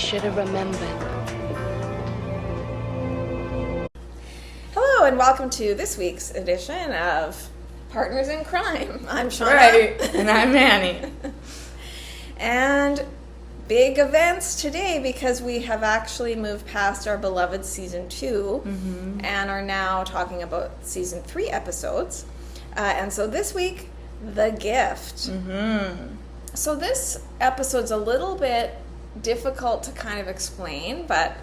should have remembered. Hello, and welcome to this week's edition of Partners in Crime. I'm Shawna. Right, and I'm Annie. And big events today because we have actually moved past our beloved Season 2 and are now talking about Season 3 episodes. And so this week, The Gift. So this episode's a little bit difficult to kind of explain, but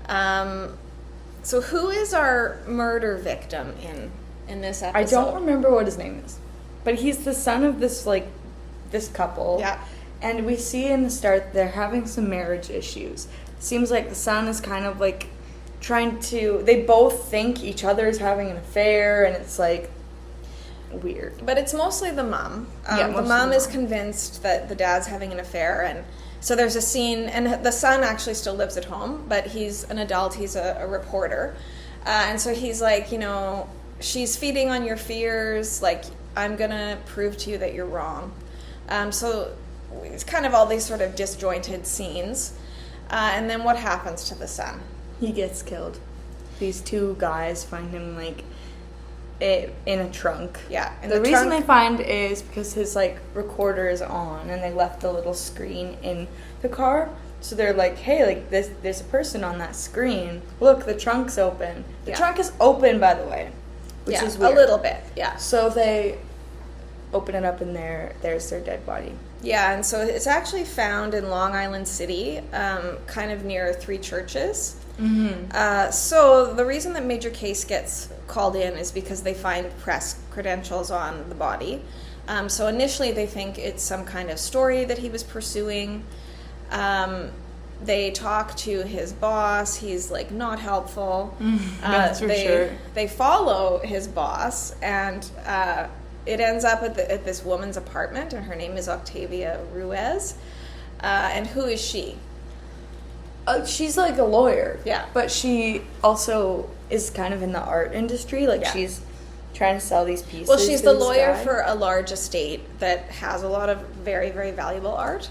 so who is our murder victim in this episode? I don't remember what his name is, but he's the son of this couple. Yeah. And we see in the start they're having some marriage issues. Seems like the son is kind of like they both think each other is having an affair, and it's like weird. But it's mostly the mom. The mom is convinced that the dad's having an affair, and so there's a scene, and the son actually still lives at home, but he's an adult, he's a reporter. And so he's like, she's feeding on your fears, like, I'm gonna prove to you that you're wrong. So it's kind of all these sort of disjointed scenes. And then what happens to the son? He gets killed. These two guys find him in a trunk. Yeah. The reason they find is because his recorder is on, and they left the little screen in the car. So they're like, hey, there's a person on that screen. Look, the trunk's open. The trunk is open, by the way, which is weird. A little bit. Yeah. So they open it up, and there's their dead body. Yeah, and so it's actually found in Long Island City, kind of near 3 churches. So the reason that Major Case gets called in is because they find press credentials on the body. So initially they think it's some kind of story that he was pursuing. They talk to his boss. He's not helpful. That's for sure. They follow his boss, and it ends up at this woman's apartment, and her name is Octavia Ruiz. And who is she? She's a lawyer. Yeah. But she also is kind of in the art industry. She's trying to sell these pieces. Well, she's the lawyer for a large estate that has a lot of very, very valuable art.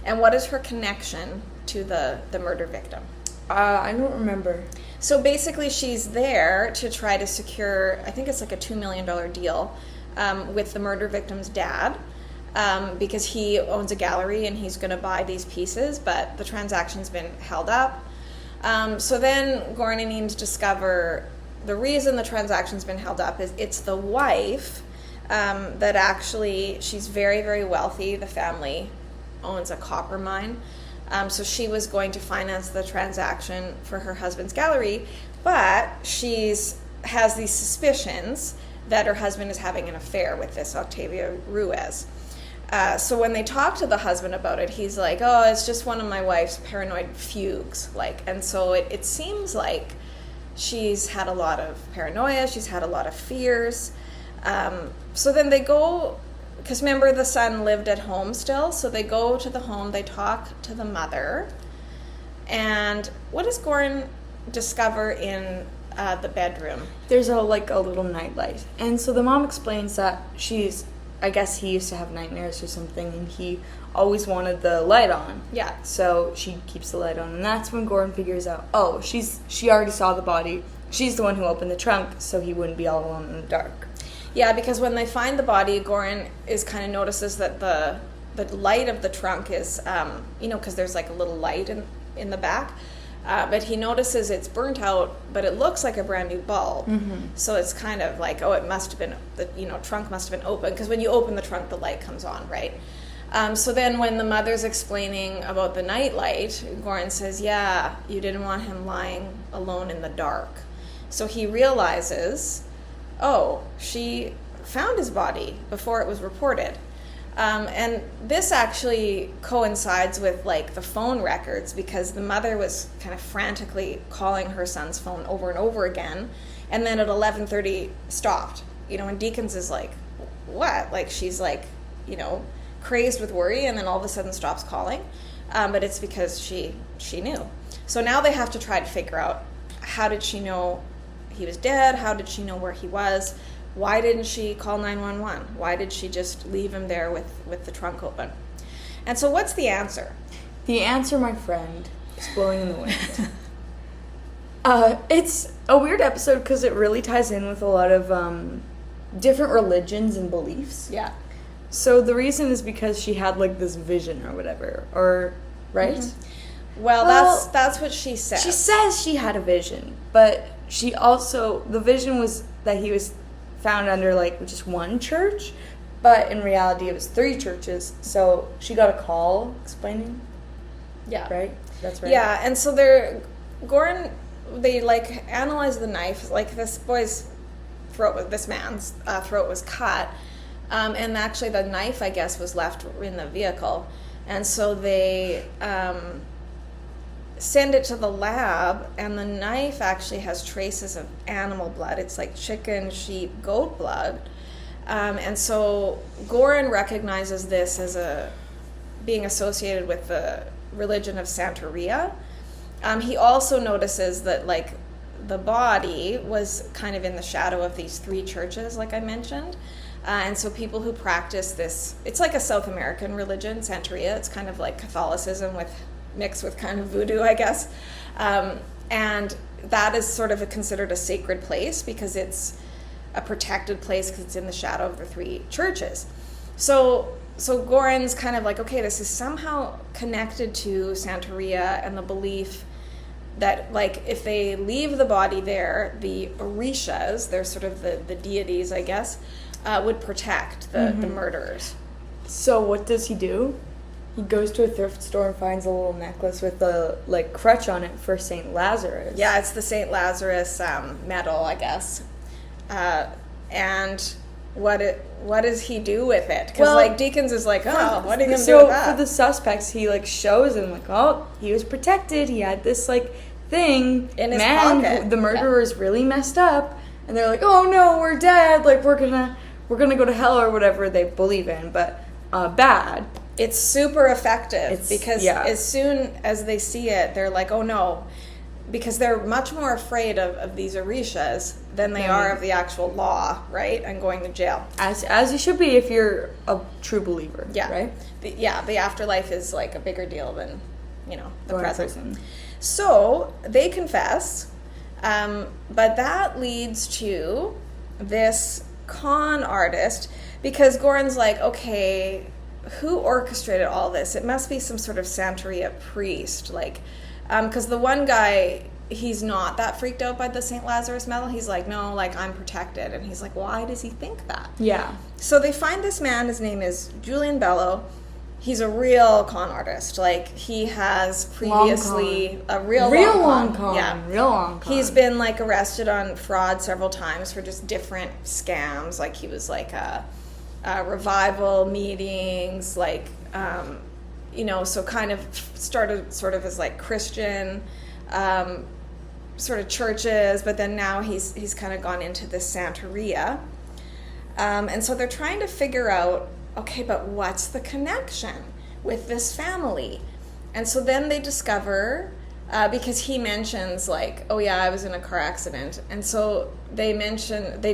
And what is her connection to the murder victim? I don't remember. So basically she's there to try to secure, I think it's a $2 million deal with the murder victim's dad. Because he owns a gallery and he's going to buy these pieces, but the transaction's been held up. So then Goren and Eames discover the reason the transaction's been held up is it's the wife that actually, she's very, very wealthy. The family owns a copper mine. So she was going to finance the transaction for her husband's gallery, but has these suspicions that her husband is having an affair with this Octavia Ruiz. So when they talk to the husband about it, he's like, oh, it's just one of my wife's paranoid fugues. And so it seems like she's had a lot of paranoia, she's had a lot of fears. So then they go, because remember the son lived at home still, so they go to the home, they talk to the mother. And what does Goren discover in the bedroom? There's a little nightlight. And so the mom explains that I guess he used to have nightmares or something, and he always wanted the light on. Yeah. So she keeps the light on, and that's when Goren figures out, oh, she already saw the body. She's the one who opened the trunk, so he wouldn't be all alone in the dark. Yeah, because when they find the body, Goren notices that the light of the trunk is, because there's a little light in the back. But he notices it's burnt out, but it looks like a brand new bulb. So it's kind of it must have been, trunk must have been open, because when you open the trunk, the light comes on, right? So then when the mother's explaining about the nightlight, Goren says, yeah, you didn't want him lying alone in the dark. So he realizes, oh, she found his body before it was reported. And this actually coincides with the phone records, because the mother was kind of frantically calling her son's phone over and over again, and then at 11:30 stopped. And Deacons is like, what? She's crazed with worry, and then all of a sudden stops calling. But it's because she knew. So now they have to try to figure out, how did she know he was dead? How did she know where he was? Why didn't she call 911? Why did she just leave him there with the trunk open? And so what's the answer? The answer, my friend, Just blowing in the wind. It's a weird episode because it really ties in with a lot of different religions and beliefs. Yeah. So the reason is because she had like this vision or whatever, or right? Mm-hmm. Well, that's what she says. She says she had a vision, but she also, the vision was that he was found under like just one church, but in reality it was 3 churches. So she got a call explaining. Yeah. Right? That's right. Yeah, and so they like analyze the knife. Like this man's throat was cut, and actually the knife, I guess, was left in the vehicle, and so they send it to the lab, and the knife actually has traces of animal blood. It's like chicken, sheep, goat blood, and so Goren recognizes this as being associated with the religion of Santeria. He also notices that like the body was kind of in the shadow of these 3 churches, like I mentioned. And so people who practice this, it's like a South American religion, Santeria. It's kind of like Catholicism mixed with kind of voodoo, I guess. And that is sort of considered a sacred place because it's a protected place because it's in the shadow of the 3 churches. So Goren's kind of like, okay, this is somehow connected to Santeria and the belief that, like, if they leave the body there, the Orishas, they're sort of the deities, I guess, would protect the murderers. So what does he do? He goes to a thrift store and finds a little necklace with a like crutch on it for St. Lazarus. Yeah, it's the St. Lazarus medal, I guess. And what does he do with it? Because like Deacons is like, oh, what are you gonna do with that? So for the suspects, he like shows them like, oh, he was protected. He had this like thing in his pocket. The murderer is really messed up, and they're like, oh no, we're dead. Like we're gonna go to hell or whatever they believe in, but bad. It's super effective because as soon as they see it, they're like, oh no. Because they're much more afraid of these Orishas than they are of the actual law, right? And going to jail. As you should be if you're a true believer, right? The afterlife is like a bigger deal than, the present. Prison. So they confess, but that leads to this con artist because Goren's like, okay, who orchestrated all this? It must be some sort of Santeria priest, like... because the one guy, he's not that freaked out by the St. Lazarus medal. He's like, no, like, I'm protected. And he's like, why does he think that? Yeah. So they find this man. His name is Julian Bello. He's a real con artist. Like, he has previously a real long con. Yeah. Real long con. He's been, like, arrested on fraud several times for just different scams. Like, he was, like, revival meetings, like... so kind of started sort of as like Christian sort of churches, but then now he's kind of gone into this Santeria. And so they're trying to figure out, okay, but what's the connection with this family? And so then they discover, because he mentions like, oh yeah, I was in a car accident. And so they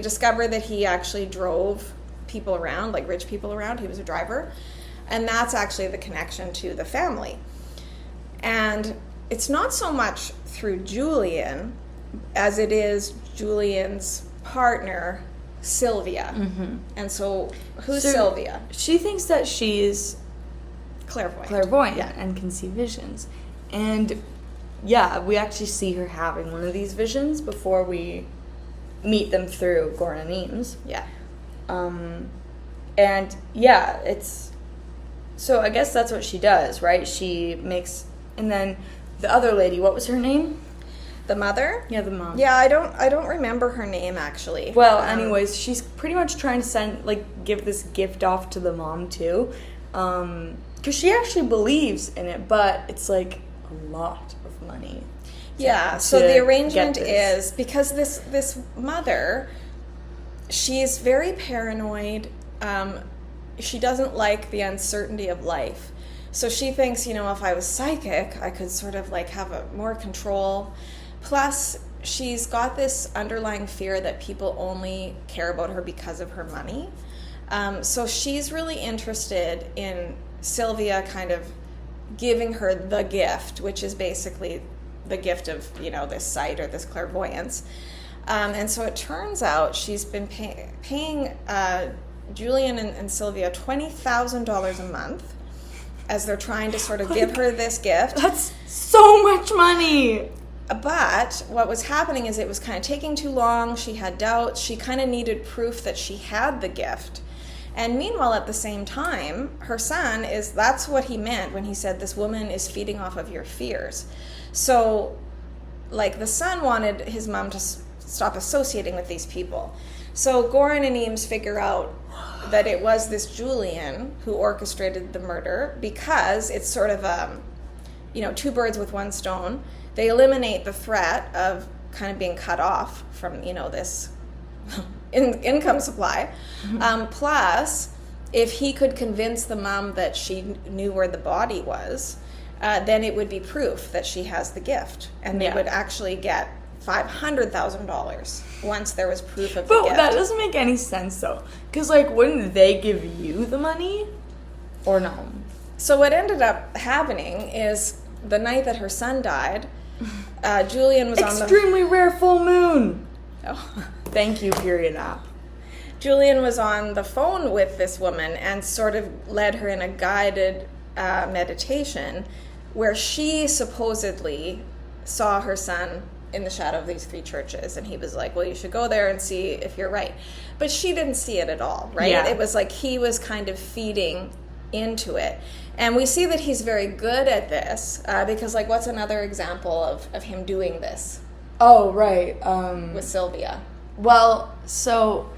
discover that he actually drove people around, like rich people around. He was a driver. And that's actually the connection to the family. And it's not so much through Julian as it is Julian's partner, Sylvia. Mm-hmm. And so who's Sylvia? She thinks that she's clairvoyant. Yeah, and can see visions. And yeah, we actually see her having one of these visions before we meet them through Goren and Eames. Yeah. And yeah, it's... So I guess that's what she does, right? She makes... And then the other lady, what was her name? The mother? Yeah, the mom. Yeah, I don't remember her name, actually. Well, anyways, she's pretty much trying to give this gift off to the mom, too. Because she actually believes in it, but it's, like, a lot of money. Yeah, so the arrangement is, because this mother, she's very paranoid. She doesn't like the uncertainty of life. So she thinks, if I was psychic, I could sort of like have more control. Plus, she's got this underlying fear that people only care about her because of her money. So she's really interested in Sylvia kind of giving her the gift, which is basically the gift of, this sight or this clairvoyance. And so it turns out she's been paying Julian and Sylvia $20,000 a month as they're trying to sort of give her this gift. That's so much money! But what was happening is it was kind of taking too long. She had doubts. She kind of needed proof that she had the gift. And meanwhile, at the same time, her son that's what he meant when he said, this woman is feeding off of your fears. So, the son wanted his mom to stop associating with these people. So Goren and Eames figure out that it was this Julian who orchestrated the murder, because it's sort of, two birds with one stone. They eliminate the threat of kind of being cut off from, this income supply. Plus, if he could convince the mom that she knew where the body was, then it would be proof that she has the gift. And they would actually get $500,000 once there was proof of the gift. But that doesn't make any sense, though. Because, wouldn't they give you the money? Or no? So what ended up happening is the night that her son died, Julian was on the... Extremely rare full moon! Oh. Thank you, period app. Julian was on the phone with this woman and sort of led her in a guided meditation where she supposedly saw her son in the shadow of these 3 churches, and he was like, well, you should go there and see if you're right. But she didn't see it at all, right? Yeah. It was like he was kind of feeding into it. And we see that he's very good at this, because, what's another example of him doing this? Oh, right. With Sylvia. Well, so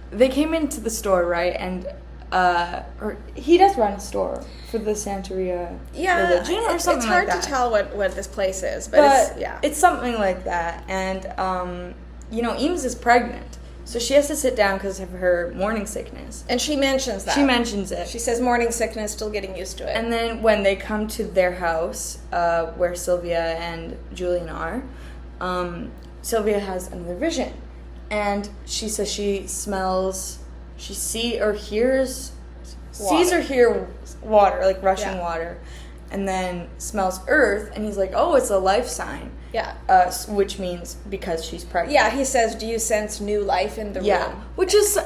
they came into the store, right? And or he does run a store for the Santeria religion or something like that. It's hard to tell what this place is, but it's something like that. And Eames is pregnant, so she has to sit down because of her morning sickness. And she mentions that. She mentions it. She says morning sickness, still getting used to it. And then when they come to their house, where Sylvia and Julian are, Sylvia has another vision. And she says she smells, sees or hears water, rushing water. And then smells earth, and he's like, oh, it's a life sign. Yeah. Which means because she's pregnant. Yeah, he says, do you sense new life in the room? Which is, a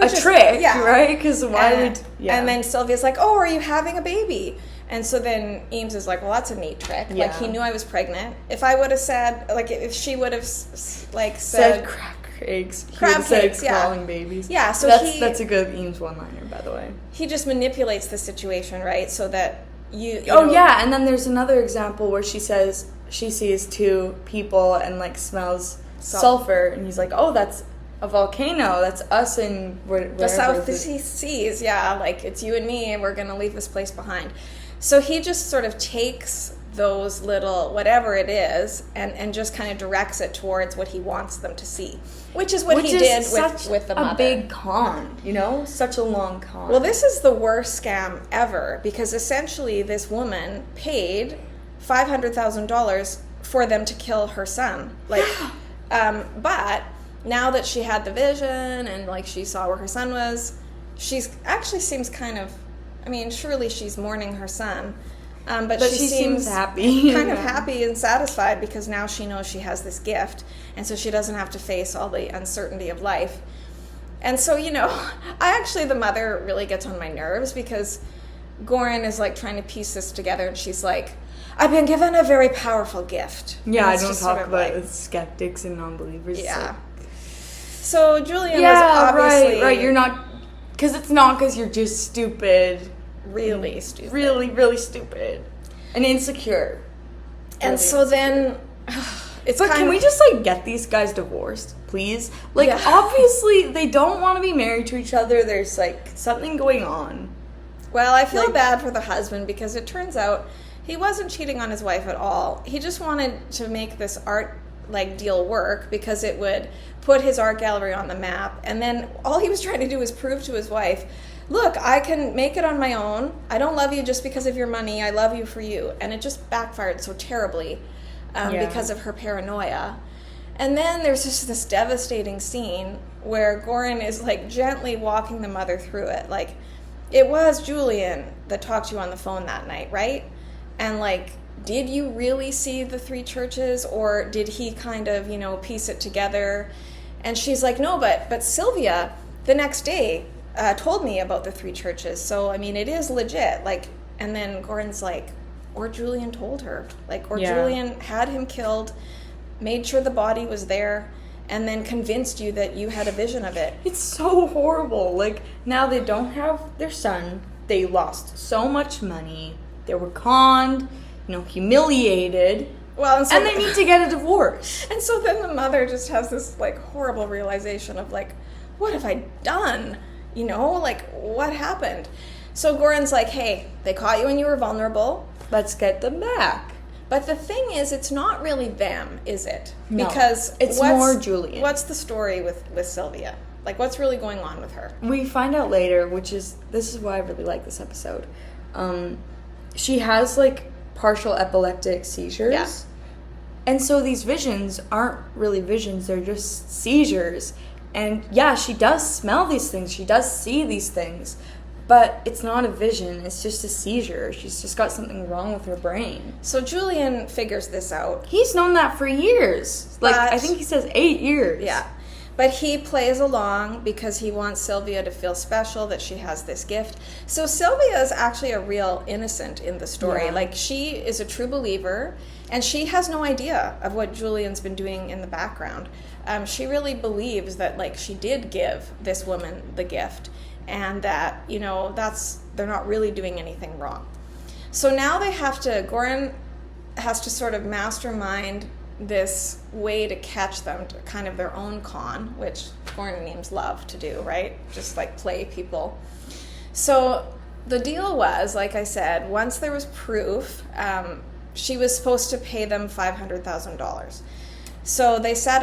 trick, right? Because why would... Yeah. And then Sylvia's like, oh, are you having a baby? And so then Eames is like, well, that's a neat trick. Yeah. He knew I was pregnant. If I would have said, if she would have, said crab cakes. Crab cakes, crawling babies. Yeah, so that's a good Eames one-liner, by the way. He just manipulates the situation, right? So that you yeah, and then there's another example where she says she sees 2 people and, smells sulfur, and he's like, oh, that's a volcano. That's us in the South Seas. Yeah, it's you and me, and we're going to leave this place behind. So he just sort of takes those little, whatever it is, and just kind of directs it towards what he wants them to see, which is what he did with the mother. A big con, such a long con. Well, this is the worst scam ever, because essentially this woman paid $500,000 for them to kill her son. But now that she had the vision and she saw where her son was, she's actually seems kind of, surely she's mourning her son. But she seems happy. Kind of happy and satisfied, because now she knows she has this gift, and so she doesn't have to face all the uncertainty of life. And so, the mother really gets on my nerves, because Goren is trying to piece this together, and she's like, I've been given a very powerful gift. Yeah, I don't talk about skeptics and non-believers. Yeah. So Julian was obviously... Right, you're not... Because it's not because you're just stupid. Really stupid. Really, really stupid. And insecure. And so then... can we just, get these guys divorced, please? Obviously, they don't want to be married to each other. There's, something going on. Well, I feel bad for the husband, because it turns out he wasn't cheating on his wife at all. He just wanted to make this art, deal work, because it would put his art gallery on the map. And then all he was trying to do was prove to his wife, look, I can make it on my own. I don't love you just because of your money. I love you for you. And it just backfired so terribly because of her paranoia. And then there's just this devastating scene where Goren is, gently walking the mother through it. it was Julian that talked to you on the phone that night, right? And like, did you really see the 3 churches, or did he kind of, piece it together? And she's like, no, but Sylvia the next day told me about the 3 churches. So, I mean, it is legit. Like, and then Goren's like, or Julian told her, like, or Julian had him killed, made sure the body was there, and then convinced you that you had a vision of it. It's so horrible. Like, now they don't have their son. They lost so much money. They were conned, humiliated. Well, and they need to get a divorce. And so then the mother just has this, like, horrible realization of, like, what have I done? Like, what happened? So Goren's like, hey, they caught you when you were vulnerable. Let's get them back. But the thing is, it's not really them, is it? No, because it's more Julian. What's the story with Sylvia? Like, what's really going on with her? We find out later, this is why I really like this episode. She has, like, partial epileptic seizures. Yeah. And so these visions aren't really visions, they're just seizures. And yeah, she does smell these things, she does see these things. But it's not a vision, it's just a seizure. She's just got something wrong with her brain. So Julian figures this out. He's known that for years. Like, I think he says 8 years. Yeah. But he plays along because he wants Sylvia to feel special, that she has this gift. So Sylvia is actually a real innocent in the story. Yeah. Like, she is a true believer, and she has no idea of what Julian's been doing in the background. She really believes that, like, she did give this woman the gift, and that, they're not really doing anything wrong. So now Goren has to sort of mastermind this way to catch them, to kind of their own con, which Goren and Eames love to do, right? Just like play people. So the deal was, like I said, once there was proof, she was supposed to pay them $500,000. So they set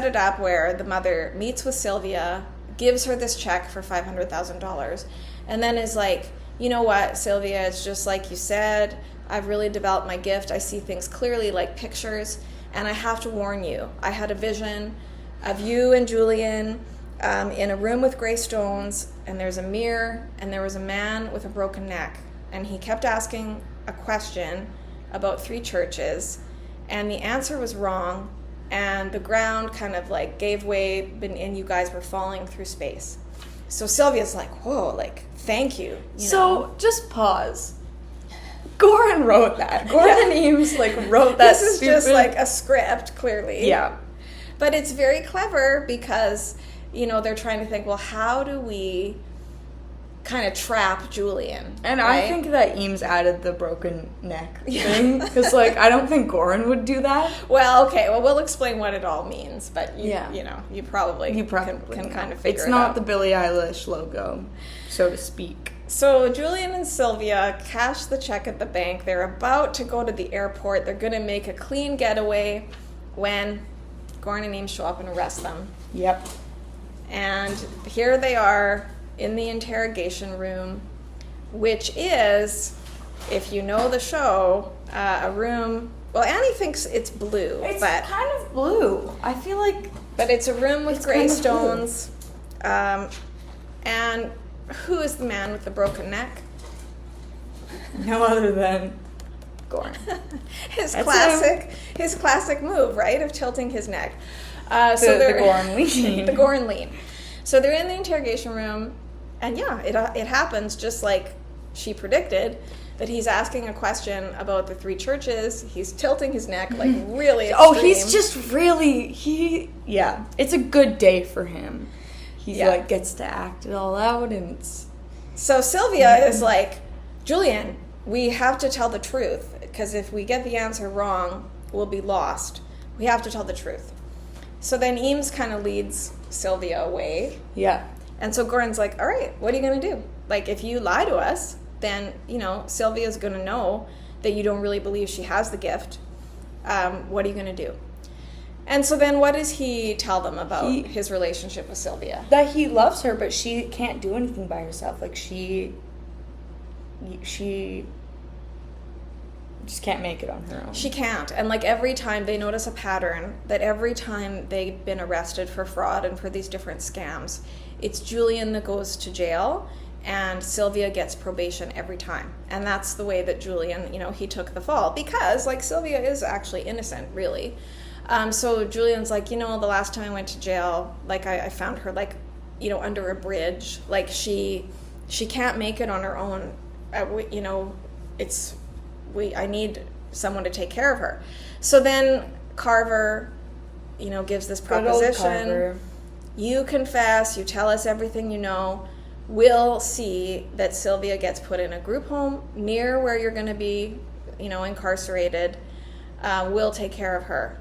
it up where the mother meets with Sylvia, gives her this check for $500,000, and then is like, you know what, Sylvia, it's just like you said, I've really developed my gift, I see things clearly like pictures, and I have to warn you, I had a vision of you and Julian in a room with gray stones, and there's a mirror, and there was a man with a broken neck, and he kept asking a question about 3 churches, and the answer was wrong, and the ground kind of like gave way, and you guys were falling through space. So Sylvia's like, whoa, like, thank you. So just pause. Goren wrote that. Goren and Eames wrote that. This is just like a script, clearly. Yeah. But it's very clever because, they're trying to think, well, how do we kind of trap Julian? And right? I think that Eames added the broken neck thing, because, I don't think Goren would do that. Well, okay, we'll explain what it all means, but you probably can kind of figure it out. It's not the Billie Eilish logo, so to speak. So Julian and Sylvia cash the check at the bank. They're about to go to the airport. They're going to make a clean getaway when Goren and Eames show up and arrest them. Yep. And here they are in the interrogation room, which is, if you know the show, a room. Well, Annie thinks it's blue. It's kind of blue. I feel like... But it's a room with gray stones. And who is the man with the broken neck? No other than Goren. His classic move, right, of tilting his neck. The Goren lean. The Goren lean. So they're in the interrogation room, and yeah, it happens just like she predicted, that he's asking a question about the 3 churches. He's tilting his neck, like, really extreme. Oh, he's just really, yeah, it's a good day for him. He gets to act it all out, and it's... So Sylvia is like, Julian, we have to tell the truth, because if we get the answer wrong, we'll be lost. We have to tell the truth. So then Eames kind of leads Sylvia away. Yeah. And so Goren's like, all right, what are you going to do? Like, if you lie to us, then, Sylvia's going to know that you don't really believe she has the gift. What are you going to do? And so then what does he tell them about his relationship with Sylvia? That he loves her, but she can't do anything by herself. Like, she just can't make it on her own. She can't. And, like, every time they notice a pattern, that every time they've been arrested for fraud and for these different scams, it's Julian that goes to jail, and Sylvia gets probation every time. And that's the way that Julian, he took the fall, because like Sylvia is actually innocent, really. So Julian's like, the last time I went to jail, like I found her like, under a bridge. Like she can't make it on her own. I need someone to take care of her. So then Carver, gives this proposition. You confess, you tell us everything you know. We'll see that Sylvia gets put in a group home near where you're going to be, incarcerated. We'll take care of her.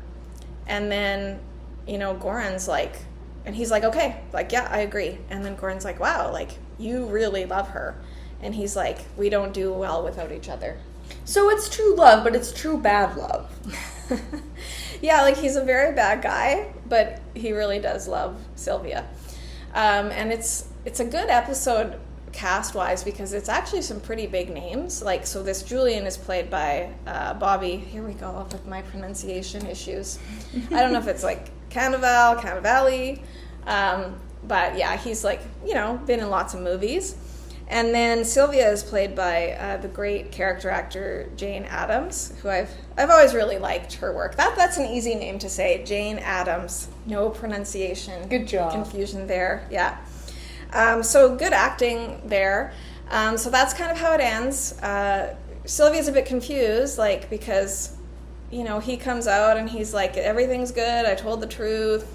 And then, Goren's like, and he's like, okay, like, yeah, I agree. And then Goren's like, wow, like, you really love her. And he's like, we don't do well without each other. So it's true love, but it's true bad love. Yeah, like, he's a very bad guy, but he really does love Sylvia. And it's a good episode cast-wise, because it's actually some pretty big names. Like, so this Julian is played by Bobby. Here we go with my pronunciation issues. I don't know if it's like Cannavale, but yeah, he's like, been in lots of movies. And then Sylvia is played by the great character actor Jane Addams, who I've always really liked her work. That's an easy name to say, Jane Addams. No pronunciation. Good job. Confusion there. Yeah. So good acting there. So that's kind of how it ends. Sylvia's a bit confused, like, because, he comes out and he's like, everything's good, I told the truth.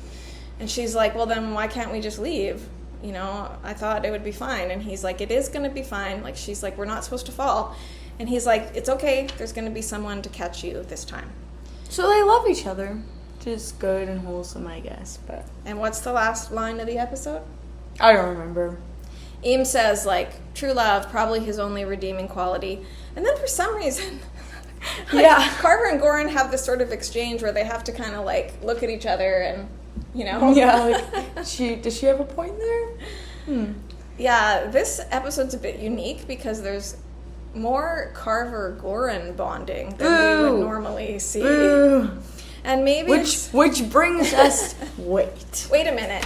And she's like, well, then why can't we just leave? I thought it would be fine. And he's like, it is going to be fine. Like, she's like, we're not supposed to fall. And he's like, it's okay. There's going to be someone to catch you this time. So they love each other. Just good and wholesome, I guess. But And what's the last line of the episode? I don't remember. Eames says, like, true love, probably his only redeeming quality. And then for some reason, Carver and Goren have this sort of exchange where they have to kind of, like, look at each other and, Yeah, like, does she have a point there? Yeah, this episode's a bit unique because there's more Carver-Goren bonding than we would normally see. Boo. And maybe Which brings us... Wait a minute.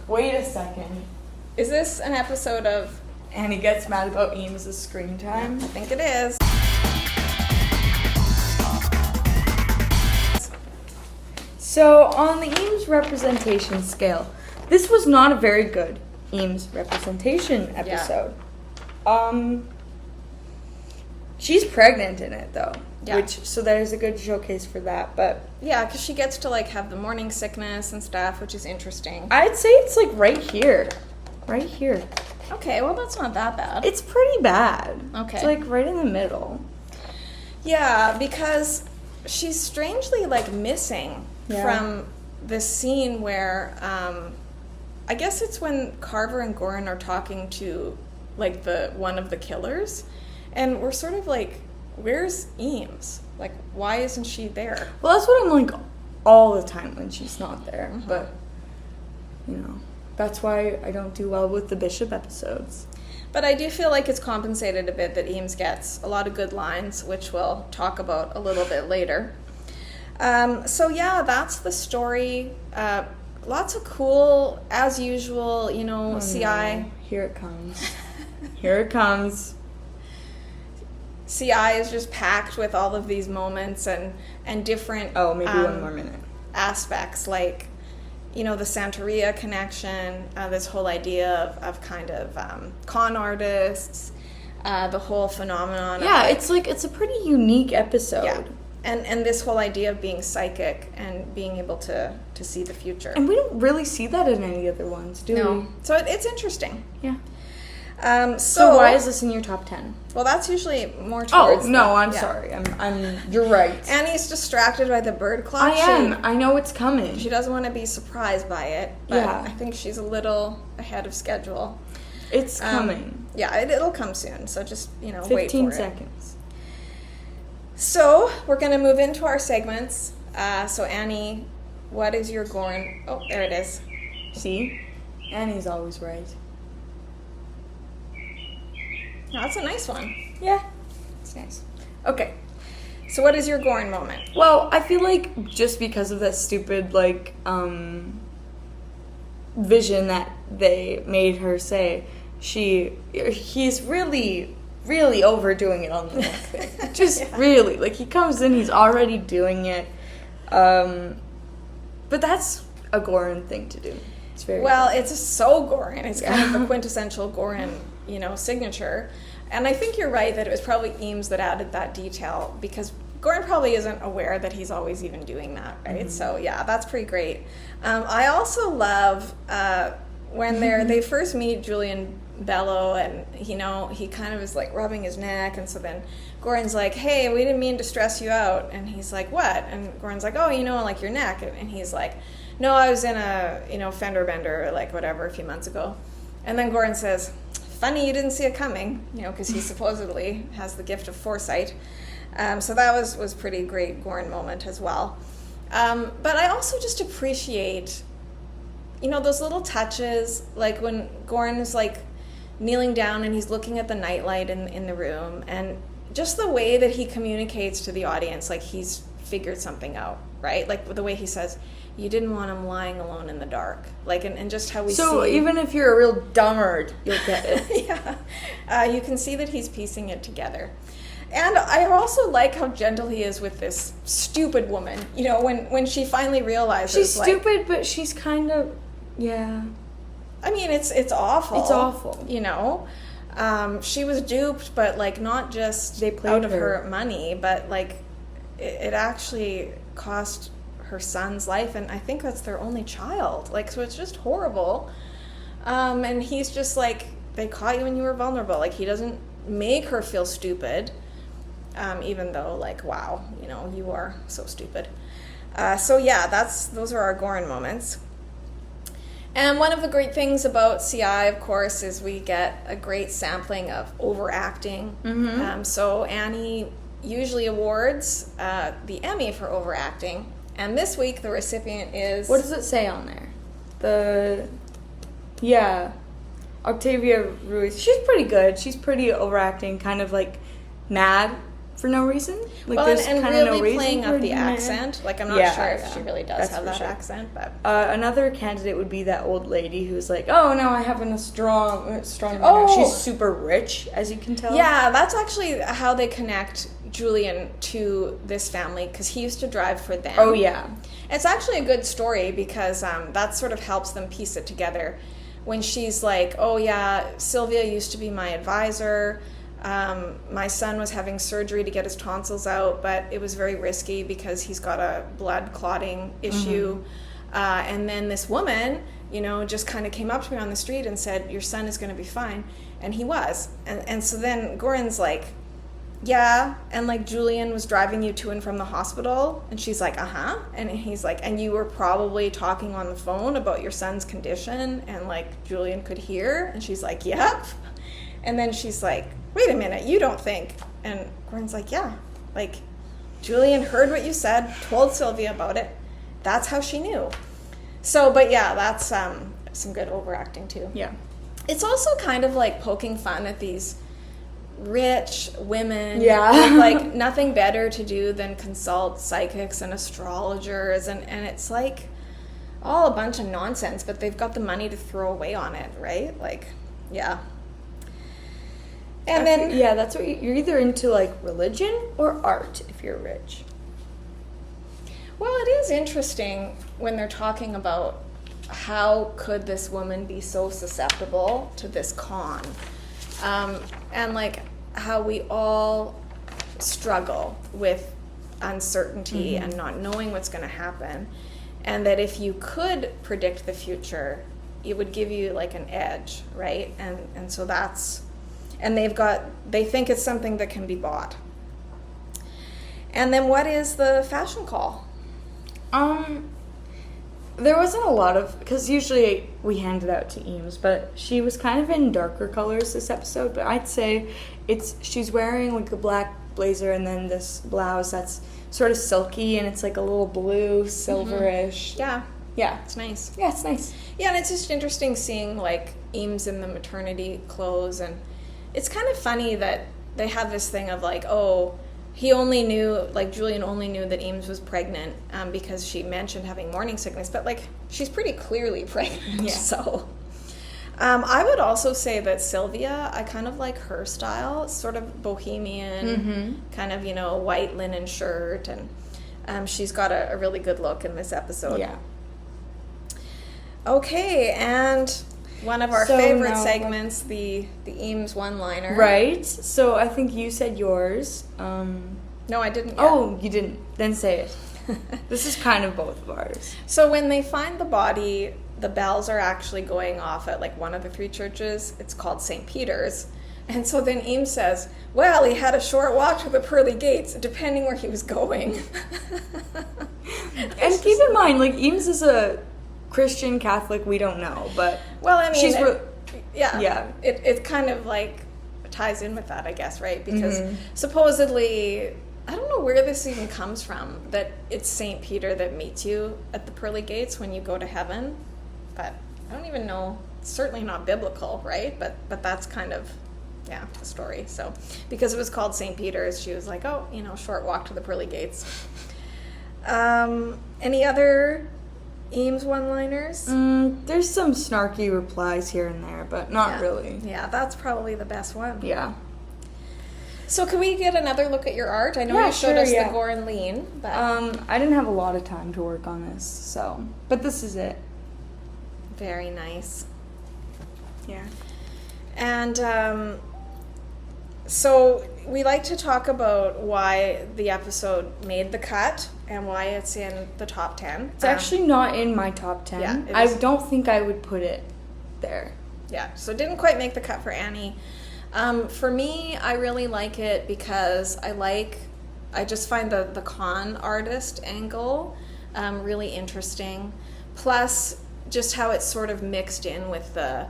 Wait a second. Is this an episode of... Annie gets mad about Eames' screen time? I think it is. So, on the Eames representation scale, this was not a very good Eames representation episode. Yeah. She's pregnant in it, though. Yeah. So there's a good showcase for that, but... Yeah, because she gets to, like, have the morning sickness and stuff, which is interesting. I'd say it's, like, right here. Right here. Okay, well, that's not that bad. It's pretty bad. Okay. It's, like, right in the middle. Yeah, because she's strangely, like, missing from this scene where, I guess it's when Carver and Goren are talking to, like, one of the killers, and we're sort of like, where's Eames? Like, why isn't she there? Well, that's what I'm like all the time when she's not there. Mm-hmm. But, that's why I don't do well with the Bishop episodes. But I do feel like it's compensated a bit that Eames gets a lot of good lines, which we'll talk about a little bit later. So yeah, that's the story. Lots of cool, as usual, CI. No. Here it comes. Here it comes. CI is just packed with all of these moments and different... Oh, maybe 1 more minute. ...aspects, like, the Santeria connection, this whole idea of kind of con artists, the whole phenomenon. Yeah, it's a pretty unique episode. Yeah. And this whole idea of being psychic and being able to see the future. And we don't really see that in any other ones, do we? So it's interesting. Yeah. So why is this in your top 10? Well, that's usually more towards... Oh, no, I'm sorry. You're right. Annie's distracted by the bird clock. I am. I know it's coming. She doesn't want to be surprised by it, but I think she's a little ahead of schedule. It's coming. Yeah, it'll come soon, so just, wait for it. 15 seconds. So, we're going to move into our segments. So, Annie, what is your Goren... Oh, there it is. See? Annie's always right. Oh, that's a nice one. Yeah. It's nice. Okay. So what is your Goren moment? Well, I feel like just because of that stupid, vision that they made her say, he's really, really overdoing it on the neck thing. Just really. Like, he comes in, he's already doing it. But that's a Goren thing to do. It's very well, it's so Goren. It's kind of the quintessential Goren, signature. And I think you're right that it was probably Eames that added that detail, because Goren probably isn't aware that he's always even doing that, right? Mm-hmm. So, yeah, that's pretty great. I also love when they first meet Julian Bello, and, he kind of is, like, rubbing his neck, and so then Goren's like, hey, we didn't mean to stress you out. And he's like, what? And Goren's like, oh, like your neck. And he's like, no, I was in a, fender bender, like, whatever, a few months ago. And then Goren says, funny you didn't see it coming, because he supposedly has the gift of foresight. So that was pretty great Goren moment as well. But I also just appreciate, those little touches, like when Goren is like kneeling down and he's looking at the nightlight in the room, and just the way that he communicates to the audience, like he's figured something out, right? Like the way he says, you didn't want him lying alone in the dark, like, and just how we see. So even if you're a real dummard, you'll get it. Yeah, you can see that he's piecing it together. And I also like how gentle he is with this stupid woman. When she finally realizes she's stupid, but she's kind of, yeah. I mean, it's awful. It's awful. She was duped, but like not just out of her money, but like it actually cost her son's life, and I think that's their only child. Like, so it's just horrible. And he's just like, they caught you when you were vulnerable. Like, he doesn't make her feel stupid. Even though, like, wow, you are so stupid. So yeah, those are our Goren moments. And one of the great things about CI, of course, is we get a great sampling of overacting. Mm-hmm. So Annie usually awards the Emmy for overacting, and this week the recipient is... What does it say on there? Octavia Ruiz. She's pretty good. She's pretty overacting, kind of like mad for no reason. Like, well, and really no playing up the accent. Like, I'm not sure if she really does have that accent. But another candidate would be that old lady who's like, oh, no, I have a strong manner. Oh. She's super rich, as you can tell. Yeah, that's actually how they connect Julian to this family, because he used to drive for them. Oh, yeah. It's actually a good story, because that sort of helps them piece it together. When she's like, oh, yeah, Sylvia used to be my advisor. My son was having surgery to get his tonsils out, but it was very risky because he's got a blood clotting issue. Mm-hmm. And then this woman, just kind of came up to me on the street and said, your son is going to be fine. And he was. And so then Goren's like, yeah, and like Julian was driving you to and from the hospital. And she's like, uh-huh. And he's like, and you were probably talking on the phone about your son's condition, and like Julian could hear. And she's like, yep. And then she's like, wait a minute, you don't think? And Goren's like, yeah. Like, Julian heard what you said, told Sylvia about it. That's how she knew. So, but yeah, that's some good overacting too. Yeah. It's also kind of like poking fun at these rich women with like nothing better to do than consult psychics and astrologers, and it's like all a bunch of nonsense, but they've got the money to throw away on it, right? Like, yeah. And then that's what you're either into, like religion or art if you're rich. Well, it is interesting when they're talking about how could this woman be so susceptible to this con, and like how we all struggle with uncertainty mm-hmm. and not knowing what's going to happen, and that if you could predict the future, it would give you like an edge, right? And so that's. And they think it's something that can be bought. And then what is the fashion call? There wasn't a lot of, because usually we hand it out to Eames, but she was kind of in darker colors this episode. But I'd say she's wearing like a black blazer and then this blouse that's sort of silky, and it's like a little blue, silverish. Mm-hmm. Yeah, it's nice. Yeah, it's nice. Yeah, and it's just interesting seeing like Eames in the maternity clothes, and it's kind of funny that they have this thing of like, oh, he only knew, like Julian only knew that Eames was pregnant because she mentioned having morning sickness, but like she's pretty clearly pregnant. Yeah. So, I would also say that Sylvia, I kind of like her style. It's sort of bohemian, kind of, white linen shirt, and she's got a really good look in this episode. Yeah. Okay, and one of our favorite segments, the Eames one-liner. Right. So I think you said yours. No, I didn't yet. Oh, you didn't. Then say it. This is kind of both of ours. So when they find the body, the bells are actually going off at like one of the three churches. It's called St. Peter's. And so then Eames says, well, he had a short walk to the pearly gates, depending where he was going. And keep in mind, like, Eames is a Christian Catholic, we don't know, but well, I mean, she's yeah. It kind of like ties in with that, I guess, right? Because supposedly, I don't know where this even comes from, that it's St. Peter that meets you at the pearly gates when you go to heaven. But I don't even know. It's certainly not biblical, right? But that's kind of, the story. So because it was called St. Peter's, she was like, oh, short walk to the pearly gates. Any other Eames one-liners? There's some snarky replies here and there, but not really. Yeah, that's probably the best one. Yeah. So can we get another look at your art? I know you showed us the Goren lean, but I didn't have a lot of time to work on this, but this is it. Very nice. Yeah. And so we like to talk about why the episode made the cut and why it's in the top 10. It's actually not in my top 10. Yeah, I don't think I would put it there. Yeah, so it didn't quite make the cut for Annie. For me, I really like it because I just find the con artist angle really interesting. Plus, just how it's sort of mixed in with the,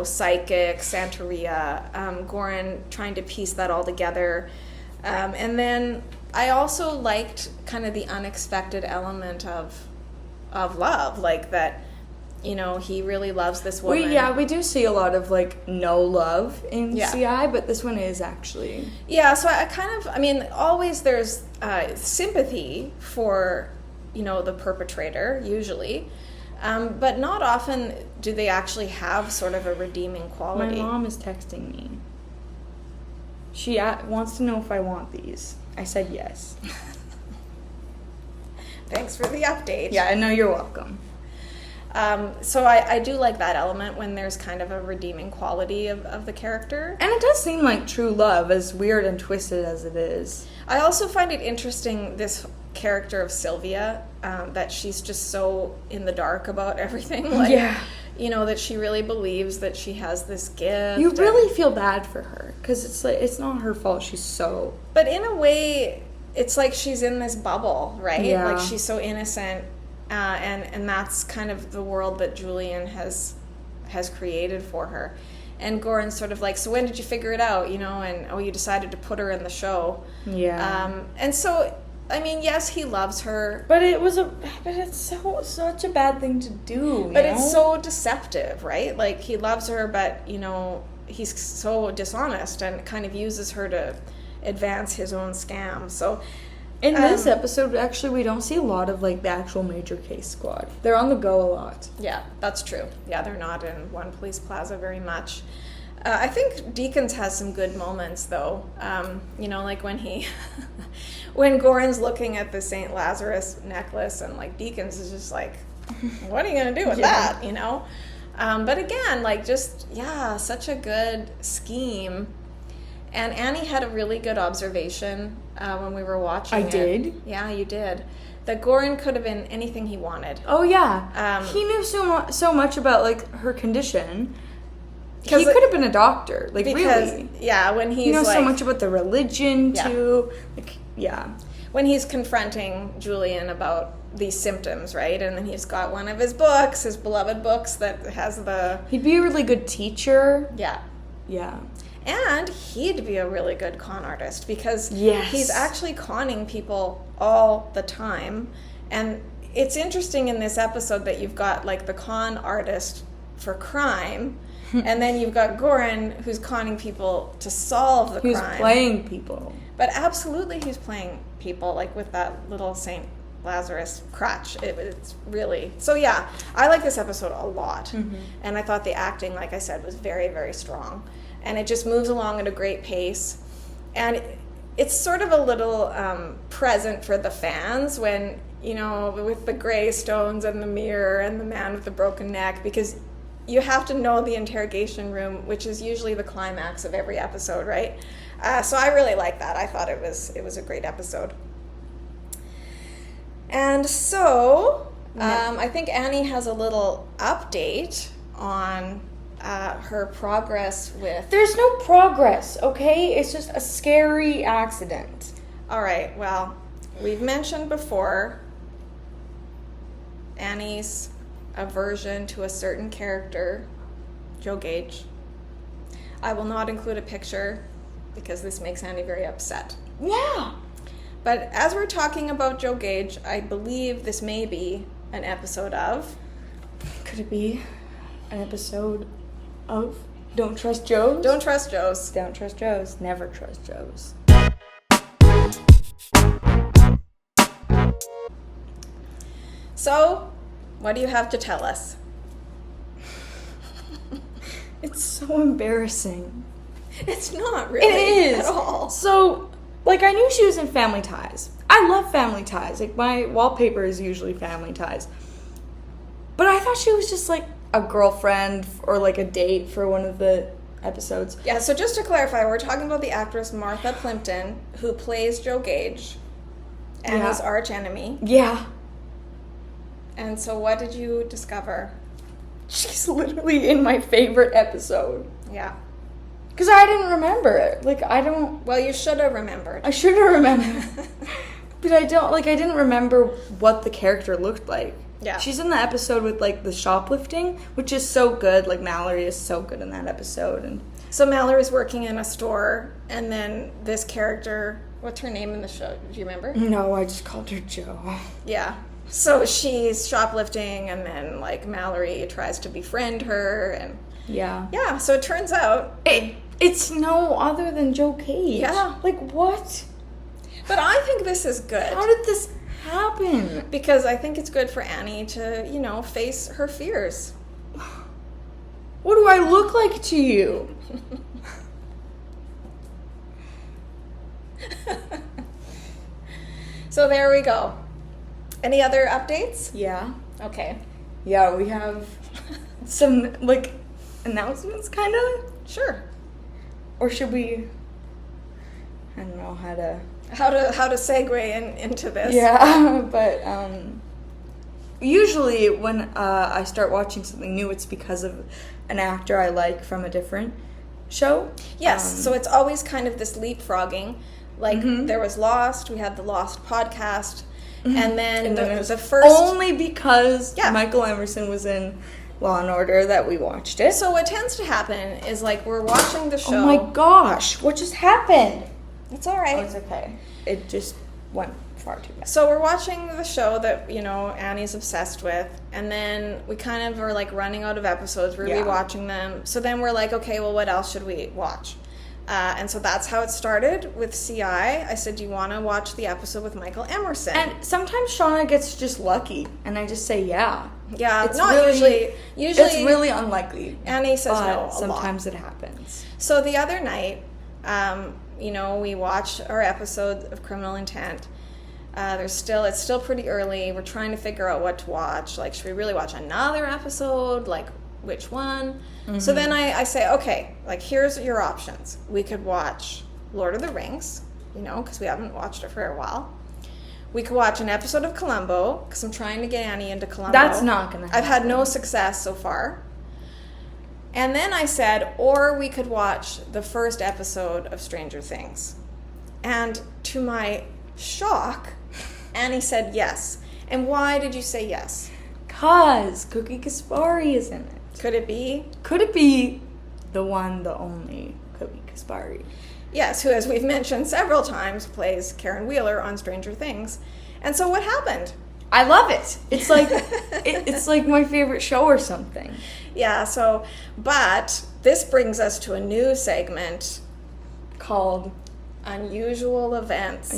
psychic, Santeria, Goren trying to piece that all together. And then I also liked kind of the unexpected element of love, like that, he really loves this woman. We do see a lot of, like, no love in CI, but this one is actually... Yeah, so always there's sympathy for, the perpetrator, usually. But not often do they actually have sort of a redeeming quality. My mom is texting me. She wants to know if I want these. I said yes. Thanks for the update. Yeah, I know, you're welcome. So I do like that element when there's kind of a redeeming quality of the character. And it does seem like true love, as weird and twisted as it is. I also find it interesting, this character of Sylvia, that she's just so in the dark about everything. That she really believes that she has this gift. You really feel bad for her, because it's not her fault. She's so... But in a way, it's like she's in this bubble, right? Yeah. Like, she's so innocent, and that's kind of the world that Julian has created for her. And Goren's sort of like, so when did you figure it out, and you decided to put her in the show. Yeah. And so, yes, he loves her. But it's such a bad thing to do. But it's so deceptive, right? Like, he loves her, but, he's so dishonest and kind of uses her to advance his own scam. So in this episode, actually, we don't see a lot of, like, the actual major case squad. They're on the go a lot. Yeah, that's true. Yeah, they're not in One Police Plaza very much. I think Deakins has some good moments, though. Like when when Goren's looking at the St. Lazarus necklace, and, like, Deakins is just like, what are you going to do with that, But again, like, such a good scheme. And Annie had a really good observation when we were watching I did? Yeah, you did. That Goren could have been anything he wanted. Oh, yeah. He knew so much about, like, her condition. He could have been a doctor, like, really. Yeah, when he's, he knows like, so much about the religion, too. Like, yeah. When he's confronting Julian about these symptoms, right? And then he's got one of his books, his beloved books, that has the... He'd be a really good teacher. Yeah. Yeah. And he'd be a really good con artist, because he's actually conning people all the time. And it's interesting in this episode that you've got, like, the con artist for crime, and then you've got Goren, who's conning people to solve the crime. Who's playing people. But absolutely he's playing people, like with that little St. Lazarus crutch. It's really... So yeah, I like this episode a lot. Mm-hmm. And I thought the acting, like I said, was very, very strong. And it just moves along at a great pace. And it's sort of a little present for the fans when, you know, with the gray stones and the mirror and the man with the broken neck, because you have to know the interrogation room, which is usually the climax of every episode, right? So I really like that. I thought it was a great episode. And so I think Annie has a little update on her progress with... There's no progress, okay? It's just a scary accident. All right, well, we've mentioned before Annie's aversion to a certain character, Joe Gage. I will not include a picture because this makes Annie very upset. Yeah. But as we're talking about Joe Gage, I believe this may be an episode of... Could it be an episode of Don't Trust Joes? Don't Trust Joes. Don't trust Joes. Never trust Joes. So, what do you have to tell us? It's so embarrassing. It's not really It is at all. So, like, I knew she was in Family Ties. I love Family Ties. Like, my wallpaper is usually Family Ties. But I thought she was just, like, a girlfriend or, like, a date for one of the episodes. Yeah, so just to clarify, we're talking about the actress Martha Plimpton, who plays Joe Gage, Annie's arch enemy. Yeah. And so what did you discover? She's literally in my favorite episode. Yeah. Because I didn't remember it. Like, I don't... Well, you should have remembered. I should have remembered. But I didn't remember what the character looked like. Yeah. She's in the episode with, like, the shoplifting, which is so good. Like, Mallory is so good in that episode. And So Mallory's working in a store, and then this character... What's her name in the show? Do you remember? no, I just called her Joe. Yeah. So she's shoplifting, and then, like, Mallory tries to befriend her, and... Yeah. Yeah, so it turns out... It's no other than Joe Cage. Yeah. Like, what? But I think this is good. How did this happen? Because I think it's good for Annie to, you know, face her fears. What do I look like to you? So there we go. Any other updates? Yeah. Okay. Yeah, we have some, like, announcements, kind of? Sure. Or should we... I don't know how to... How to segue into this. Yeah, but usually when I start watching something new, it's because of an actor I like from a different show. Yes, so it's always kind of this leapfrogging. Like, there was Lost, we had the Lost podcast, and then the first... Only because Michael Emerson was in Law and Order that we watched it. So what tends to happen is, like, we're watching the show... Oh my gosh, what just happened? It's all right. Oh, it's okay. It just went far too fast. So we're watching the show that, you know, Annie's obsessed with, and then we kind of are, like, running out of episodes. We're rewatching them. So then we're like, okay, well, what else should we watch? And so that's how it started with CI. I said, do you want to watch the episode with Michael Emerson? And sometimes Shawna gets just lucky, and I just say yeah. Yeah, it's not really, usually. Usually, it's really unlikely. Annie says no a sometimes lot. it happens. So the other night, you know, we watched our episode of Criminal Intent. It's still pretty early. We're trying to figure out what to watch. Like, should we really watch another episode? Like, which one? So then I say, okay, like, here's your options. We could watch Lord of the Rings, you know, because we haven't watched it for a while. We could watch an episode of Columbo, because I'm trying to get Annie into Columbo. That's not going to happen. I've had no success so far. And then I said, or we could watch the first episode of Stranger Things. And to my shock, Annie said yes. And why did you say yes? 'Cause Cookie Kaspari is in it. Could it be? Could it be the one, the only Cookie Kaspari? Yes, who, as we've mentioned several times, plays Karen Wheeler on Stranger Things. And so what happened? I love it. It's like it's like my favorite show or something. Yeah, so, but this brings us to a new segment Called Unusual Events.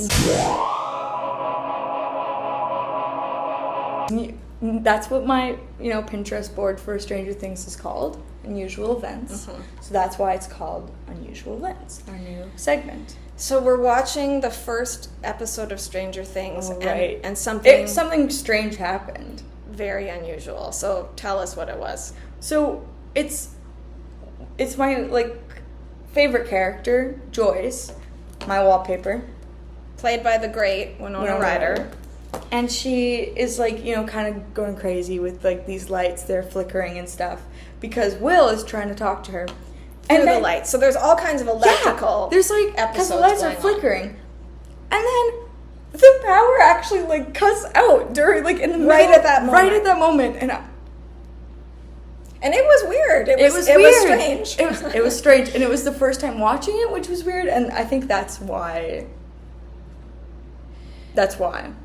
That's what my, Pinterest board for Stranger Things is called, Unusual Events. Mhm. So that's why it's called Unusual Events, our new segment. So we're watching the first episode of Stranger Things, Oh, right. and something Something strange happened. very unusual. So tell us what it was. So it's my favorite character, Joyce, my wallpaper. Played by the great Winona Ryder. And she is kind of going crazy with these lights, they're flickering and stuff because Will is trying to talk to her. Through the lights. So there's all kinds of electrical there's because episodes the lights are going on. flickering. And then the power actually cuts out during in the middle, Right at that moment. Right at that moment. And it was weird. It was weird. strange. It was strange, and it was the first time watching it, which was weird, and I think that's why.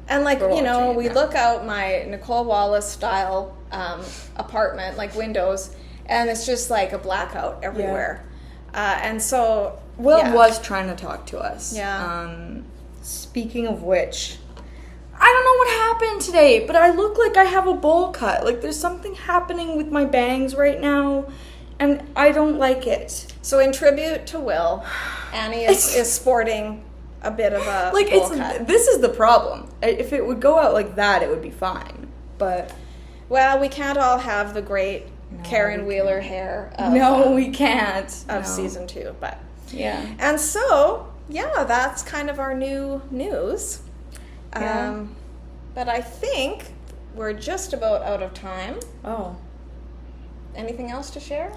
And we now. look out my Nicole Wallace style apartment, windows, and it's just a blackout everywhere. And so Will was trying to talk to us. Yeah. Speaking of which, I don't know what happened today, but I look like I have a bowl cut. There's something happening with my bangs right now, and I don't like it. So in tribute to Will, Annie is sporting a bit of a bowl cut. This is the problem. If it would go out like that, it would be fine. But well, we can't all have the great Karen Wheeler hair. We can't. Of season 2, but yeah. And so that's kind of our new news. Yeah. But I think we're just about out of time. Oh. Anything else to share?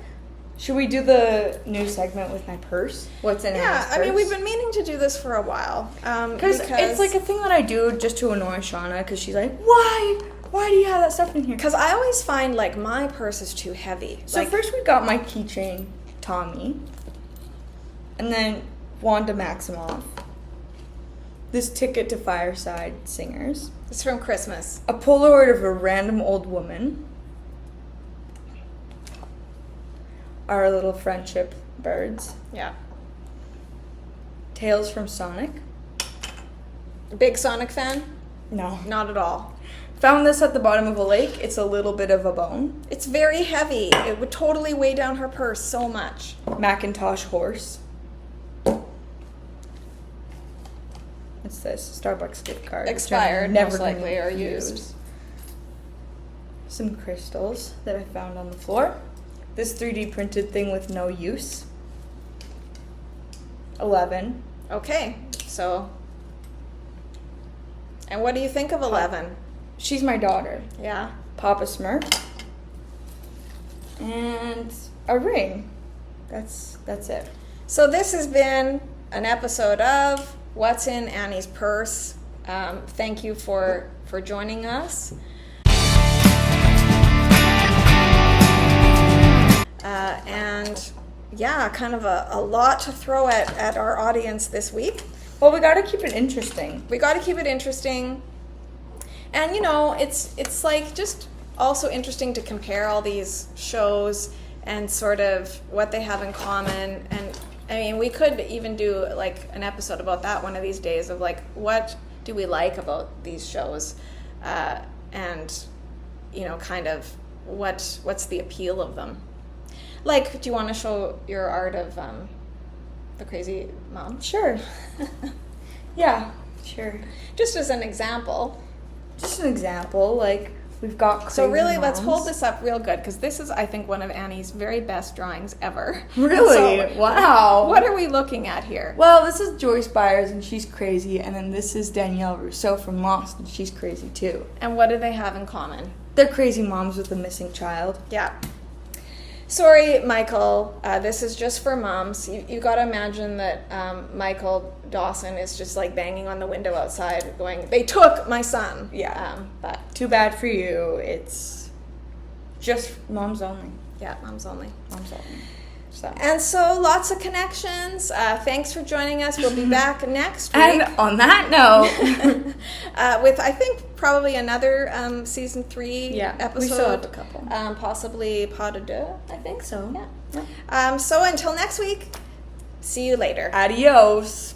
Should we do the new segment with my purse? What's in Annie's purse? We've been meaning to do this for a while. Because it's a thing that I do just to annoy Shawna, because she's like, why? Why do you have that stuff in here? Because I always find, my purse is too heavy. So first we got my keychain, Tommy. And then Wanda Maximoff. This ticket to Fireside Singers. It's from Christmas. A Polaroid of a random old woman. Our little friendship birds. Yeah. Tales from Sonic. Big Sonic fan? No. Not at all. Found this at the bottom of a lake. It's a little bit of a bone. It's very heavy. It would totally weigh down her purse so much. Macintosh horse. What's this? Starbucks gift card. which I'm Expired, never most likely, gonna or used. Some crystals that I found on the floor. This 3D printed thing with no use. 11. Okay, so... And what do you think of 11? She's my daughter. Yeah. Papa Smurf. And a ring. That's it. So this has been an episode of What's in Annie's Purse. Thank you for joining us. Kind of a lot to throw at our audience this week. Well, we gotta keep it interesting. We got to keep it interesting. And, it's just also interesting to compare all these shows and sort of what they have in common. And, we could even do, an episode about that one of these days of, what do we like about these shows? And, kind of what's the appeal of them? Do you want to show your art of the crazy mom? Sure. Yeah, sure. Just as an example. Just an example, we've got crazy So really, moms. let's hold this up real good, because this is, I think, one of Annie's very best drawings ever. Really? So, wow. What are we looking at here? Well, this is Joyce Byers, and she's crazy, and then this is Danielle Rousseau from Lost, and she's crazy too. And what do they have in common? They're crazy moms with a missing child. Yeah. Sorry, Michael, this is just for moms. You got to imagine that Michael Dawson is just banging on the window outside going, they took my son. Yeah. But too bad for you. It's just moms only. Yeah, moms only. Moms only. So. And so lots of connections. Thanks for joining us. We'll be back next week. And on that note, with, I think, probably another season 3 episode. We still have a couple. Possibly pas de deux, I think. So. Yeah. So until next week, see you later. Adios.